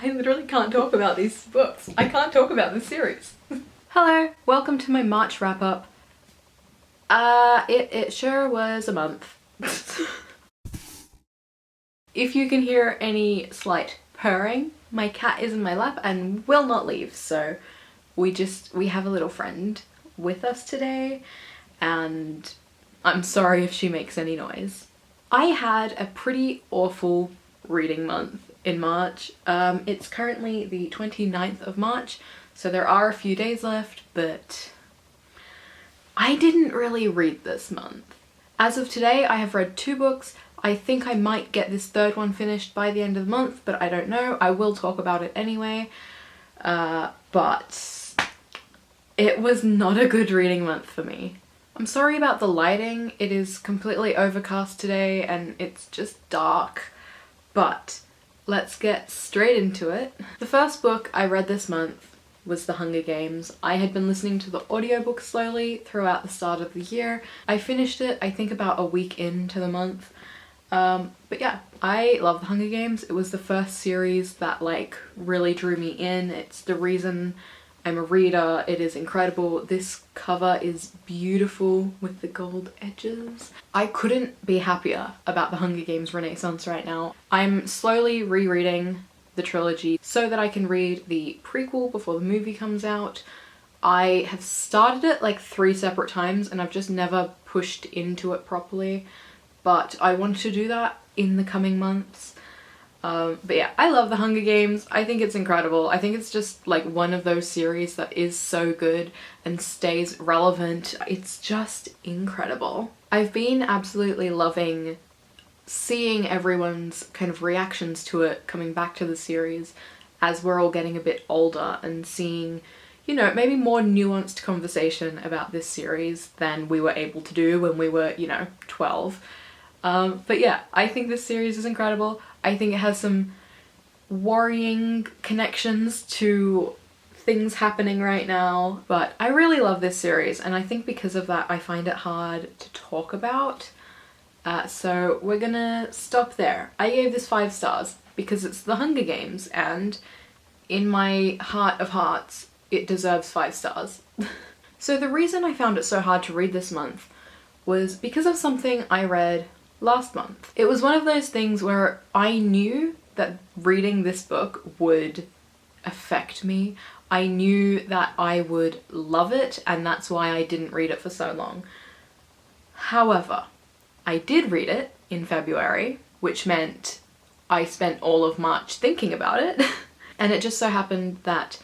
I literally can't talk about these books. I can't talk about this series. Hello, welcome to my March wrap-up. It sure was a month. If you can hear any slight purring, my cat is in my lap and will not leave, so we have a little friend with us today, and I'm sorry if she makes any noise. I had a pretty awful reading month in March. It's currently the 29th of March, so there are a few days left, but I didn't really read this month. As of today, I have read 2 books. I think I might get this 3rd one finished by the end of the month, but I don't know. I will talk about it anyway. But it was not a good reading month for me. I'm sorry about the lighting. It is completely overcast today and it's just dark, but let's get straight into it. The first book I read this month was The Hunger Games. I had been listening to the audiobook slowly throughout the start of the year. I finished it, I think, about a week into the month. But yeah, I love The Hunger Games. It was the first series that like really drew me in. It's the reason I'm a reader. It is incredible. This cover is beautiful with the gold edges. I couldn't be happier about The Hunger Games Renaissance right now. I'm slowly rereading the trilogy so that I can read the prequel before the movie comes out. I have started it like 3 separate times and I've just never pushed into it properly, but I want to do that in the coming months. But yeah, I love The Hunger Games. I think it's incredible. I think it's just like one of those series that is so good and stays relevant. It's just incredible. I've been absolutely loving seeing everyone's kind of reactions to it coming back to the series as we're all getting a bit older and seeing, you know, maybe more nuanced conversation about this series than we were able to do when we were, you know, 12. But yeah, I think this series is incredible. I think it has some worrying connections to things happening right now, but I really love this series, and I think because of that I find it hard to talk about. So we're gonna stop there. I gave this 5 stars because it's The Hunger Games, and in my heart of hearts, it deserves 5 stars. So the reason I found it so hard to read this month was because of something I read last month. It was one of those things where I knew that reading this book would affect me. I knew that I would love it, and that's why I didn't read it for so long. However, I did read it in February, which meant I spent all of March thinking about it. And it just so happened that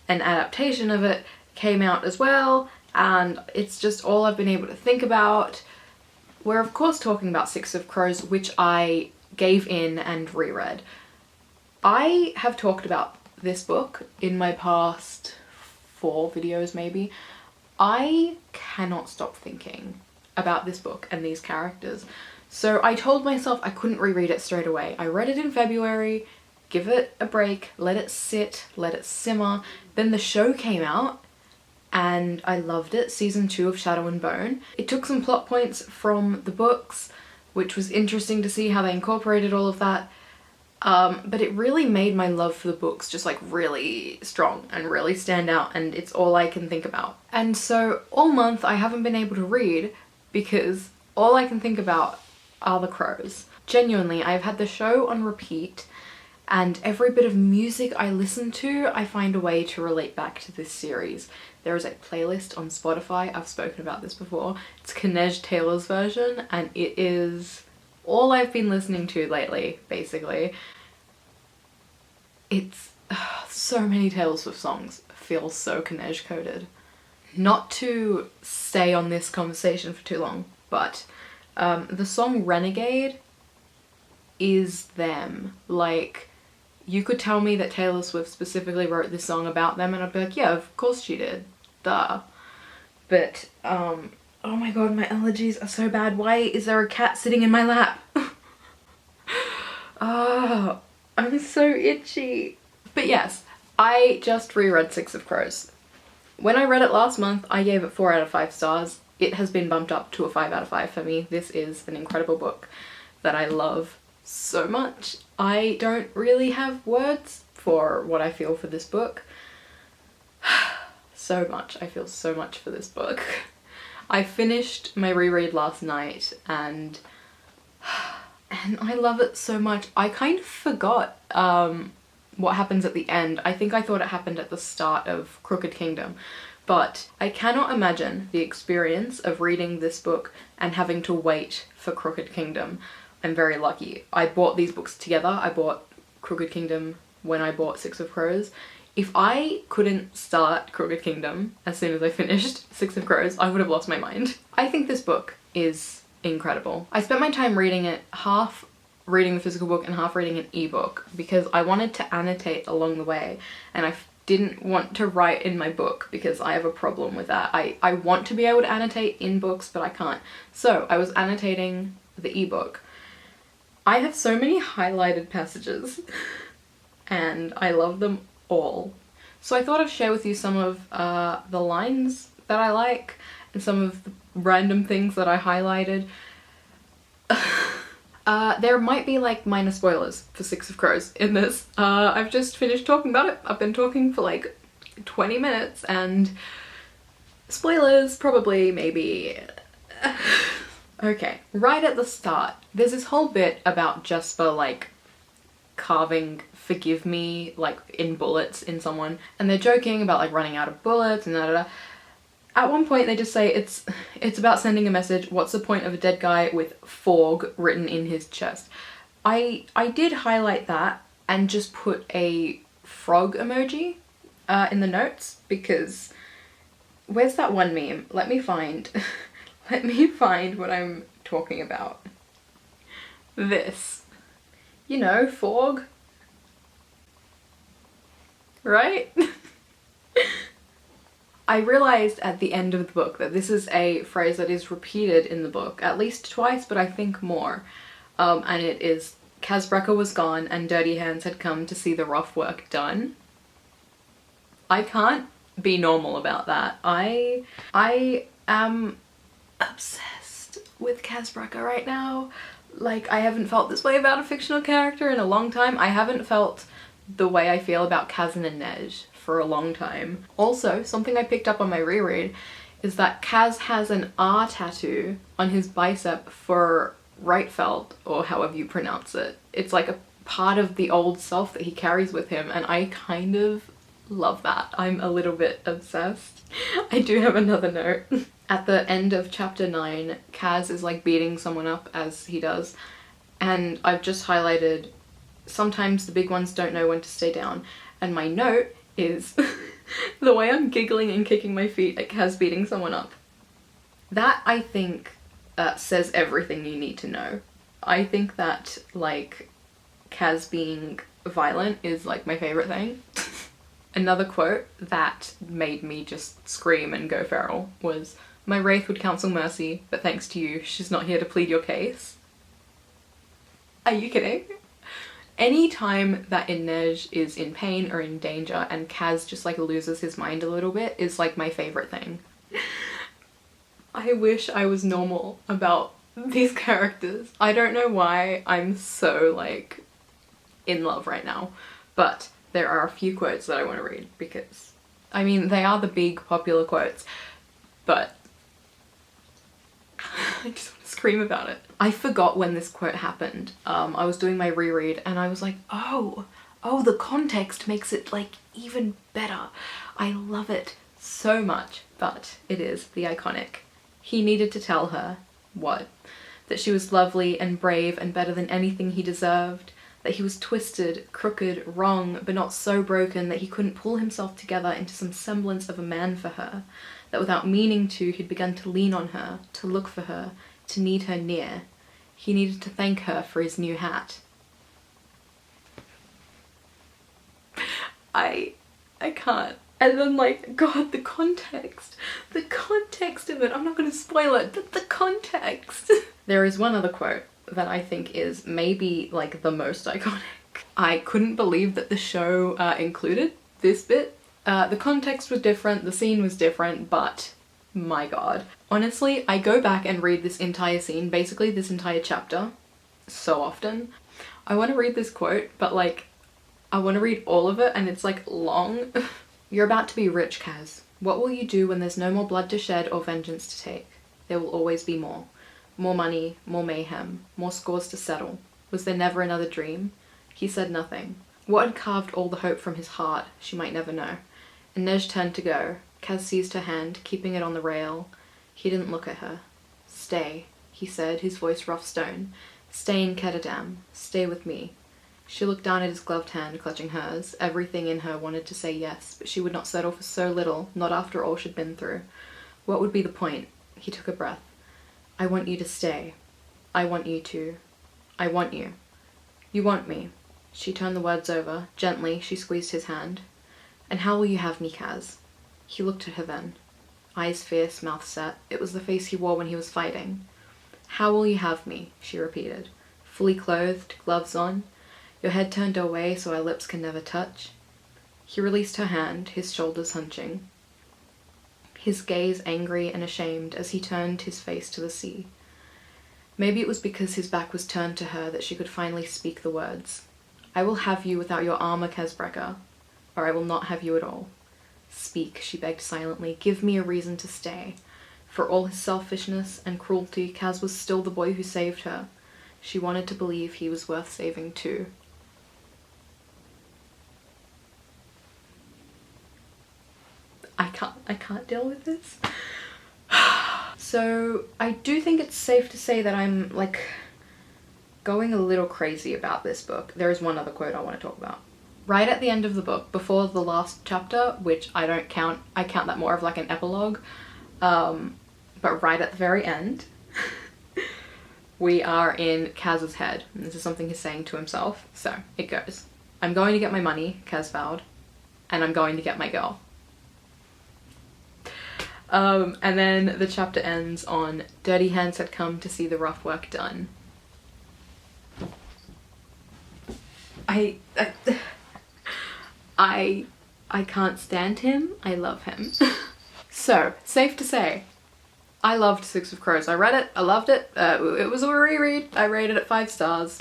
an adaptation of it came out as well, and it's just all I've been able to think about. We're of course talking about 6 of Crows, which I gave in and reread. I have talked about this book in my past 4 videos maybe. I cannot stop thinking about this book and these characters. So I told myself I couldn't reread it straight away. I read it in February, give it a break, let it sit, let it simmer. Then the show came out and I loved it, season 2 of Shadow and Bone. It took some plot points from the books, which was interesting to see how they incorporated all of that. But it really made my love for the books just like really strong and really stand out, and it's all I can think about. And so all month I haven't been able to read because all I can think about are the crows. Genuinely, I've had the show on repeat, and every bit of music I listen to, I find a way to relate back to this series. There is a playlist on Spotify, I've spoken about this before. It's Knej Taylor's version, and it is all I've been listening to lately, basically. It's so many Taylor Swift songs feel so Knej coded. Not to stay on this conversation for too long, but the song Renegade is them. Like, you could tell me that Taylor Swift specifically wrote this song about them and I'd be like, yeah, of course she did. Duh. But, oh my god, my allergies are so bad. Why is there a cat sitting in my lap? Oh, I'm so itchy. But yes, I just reread 6 of Crows. When I read it last month, I gave it 4 out of 5 stars. It has been bumped up to a 5 out of 5 for me. This is an incredible book that I love so much. I don't really have words for what I feel for this book. So much. I feel so much for this book. I finished my reread last night and I love it so much. I kind of forgot what happens at the end. I think I thought it happened at the start of Crooked Kingdom, but I cannot imagine the experience of reading this book and having to wait for Crooked Kingdom. I'm very lucky. I bought these books together. I bought Crooked Kingdom when I bought Six of Crows. If I couldn't start Crooked Kingdom as soon as I finished Six of Crows, I would have lost my mind. I think this book is incredible. I spent my time reading it, half reading the physical book and half reading an ebook, because I wanted to annotate along the way, and I didn't want to write in my book because I have a problem with that. I want to be able to annotate in books, but I can't. So I was annotating the ebook. I have so many highlighted passages and I love them all. So I thought I'd share with you some of the lines that I like and some of the random things that I highlighted. There might be like minor spoilers for Six of Crows in this. I've just finished talking about it. I've been talking for like 20 minutes and spoilers probably, maybe. Okay, right at the start, there's this whole bit about Jesper like carving "forgive me" like in bullets in someone, and they're joking about like running out of bullets and da da da. At one point they just say it's about sending a message. What's the point of a dead guy with "fog" written in his chest? I did highlight that and just put a frog emoji in the notes, because where's that one meme? Let me find let me find what I'm talking about. This. You know, fog. Right? I realised at the end of the book that this is a phrase that is repeated in the book at least twice, but I think more. And it is, Kazbrecker was gone and Dirty Hands had come to see the rough work done. I can't be normal about that. I am obsessed with Kazbrecker right now. Like, I haven't felt this way about a fictional character in a long time. I haven't felt the way I feel about Kaz and Nej for a long time. Also, something I picked up on my reread is that Kaz has an R tattoo on his bicep for Reitfeld, or however you pronounce it. It's like a part of the old self that he carries with him, and I kind of love that. I'm a little bit obsessed. I do have another note. At the end of chapter 9, Kaz is like beating someone up as he does, and I've just highlighted, sometimes the big ones don't know when to stay down, and my note is the way I'm giggling and kicking my feet at Kaz beating someone up. That, I think, says everything you need to know. I think that, like, Kaz being violent is like my favourite thing. Another quote that made me just scream and go feral was, "My wraith would counsel mercy, but thanks to you, she's not here to plead your case." Are you kidding? Any time that Nej is in pain or in danger and Kaz just like loses his mind a little bit is like my favourite thing. I wish I was normal about these characters. I don't know why I'm so like in love right now, but there are a few quotes that I want to read because, I mean, they are the big popular quotes, but I just want to scream about it. I forgot when this quote happened. I was doing my reread and I was like, oh, the context makes it like even better. I love it so much, but it is the iconic. He needed to tell her, what? That she was lovely and brave and better than anything he deserved. That he was twisted, crooked, wrong, but not so broken that he couldn't pull himself together into some semblance of a man for her. That without meaning to, he'd begun to lean on her, to look for her, to need her near. He needed to thank her for his new hat. I can't. And then like, God, the context of it. I'm not gonna spoil it, but the context. There is one other quote that I think is maybe like the most iconic. I couldn't believe that the show included this bit. The context was different, the scene was different, but my God. Honestly, I go back and read this entire scene, basically this entire chapter, so often. I want to read this quote, but like, I want to read all of it and it's like long. You're about to be rich, Kaz. What will you do when there's no more blood to shed or vengeance to take? There will always be more. More money, more mayhem, more scores to settle. Was there never another dream? He said nothing. What had carved all the hope from his heart, she might never know. Inej turned to go. Kaz seized her hand, keeping it on the rail. He didn't look at her. Stay, he said, his voice rough stone. Stay in Ketterdam. Stay with me. She looked down at his gloved hand, clutching hers. Everything in her wanted to say yes, but she would not settle for so little, not after all she'd been through. What would be the point? He took a breath. I want you to stay. I want you to. I want you. You want me. She turned the words over. Gently, she squeezed his hand. And how will you have me, Kaz? He looked at her then. Eyes fierce, mouth set. It was the face he wore when he was fighting. How will you have me? She repeated. Fully clothed, gloves on. Your head turned away so our lips can never touch. He released her hand, his shoulders hunching. His gaze angry and ashamed as he turned his face to the sea. Maybe it was because his back was turned to her that she could finally speak the words. I will have you without your armor, Kezbrecker, or I will not have you at all. Speak, she begged silently. Give me a reason to stay. For all his selfishness and cruelty, Kaz was still the boy who saved her. She wanted to believe he was worth saving too. I can't deal with this. So I do think it's safe to say that I'm like going a little crazy about this book. There is one other quote I want to talk about. Right at the end of the book, before the last chapter, which I don't count, I count that more of like an epilogue, but right at the very end, we are in Kaz's head. And this is something he's saying to himself. So it goes. I'm going to get my money, Kaz vowed, and I'm going to get my girl. And then the chapter ends on dirty hands had come to see the rough work done. I can't stand him. I love him. So, safe to say, I loved Six of Crows. I read it. I loved it. It was a reread. I rated it 5 stars.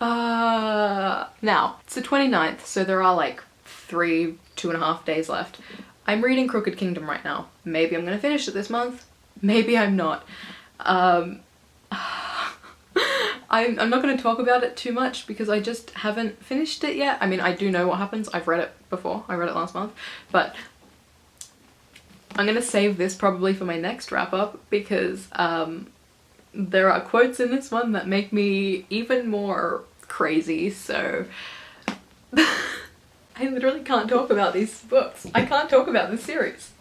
Now, it's the 29th, so there are like 2.5 days left. I'm reading Crooked Kingdom right now. Maybe I'm gonna finish it this month. Maybe I'm not. I'm not going to talk about it too much because I just haven't finished it yet. I mean, I do know what happens. I've read it before. I read it last month. But I'm going to save this probably for my next wrap up because there are quotes in this one that make me even more crazy. So I literally can't talk about these books. I can't talk about this series.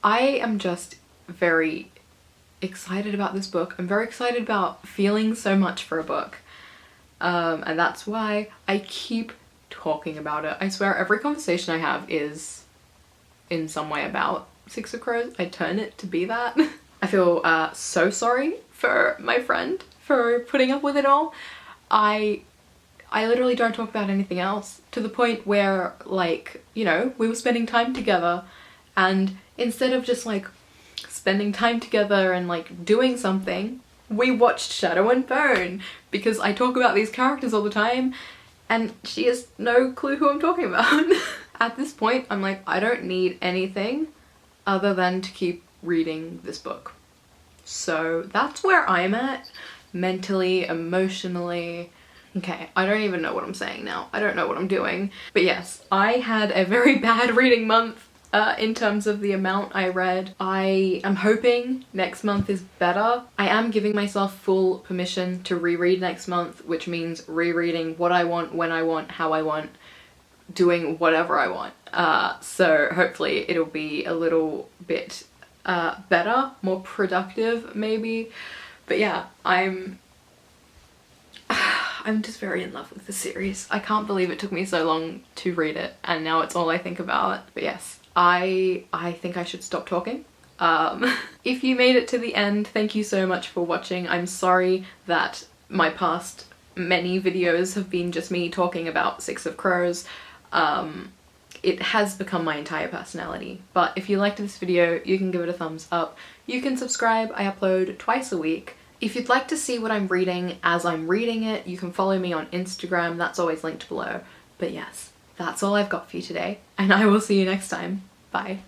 I am just very excited about this book. I'm very excited about feeling so much for a book. And that's why I keep talking about it. I swear every conversation I have is in some way about Six of Crows. I turn it to be that. I feel so sorry for my friend for putting up with it all. I literally don't talk about anything else, to the point where, like, you know, we were spending time together and instead of just like spending time together and like doing something, we watched Shadow and Bone because I talk about these characters all the time and she has no clue who I'm talking about. At this point, I'm like, I don't need anything other than to keep reading this book. So that's where I'm at, mentally, emotionally. Okay, I don't even know what I'm saying now. I don't know what I'm doing. But yes, I had a very bad reading month in terms of the amount I read. I am hoping next month is better. I am giving myself full permission to reread next month, which means rereading what I want, when I want, how I want, doing whatever I want. So hopefully it'll be a little bit better, more productive maybe. But yeah, I'm just very in love with the series. I can't believe it took me so long to read it and now it's all I think about. But yes, I think I should stop talking. If you made it to the end, thank you so much for watching. I'm sorry that my past many videos have been just me talking about Six of Crows. It has become my entire personality. But if you liked this video, you can give it a thumbs up. You can subscribe. I upload twice a week. If you'd like to see what I'm reading as I'm reading it, you can follow me on Instagram, that's always linked below. But yes, that's all I've got for you today, and I will see you next time. Bye.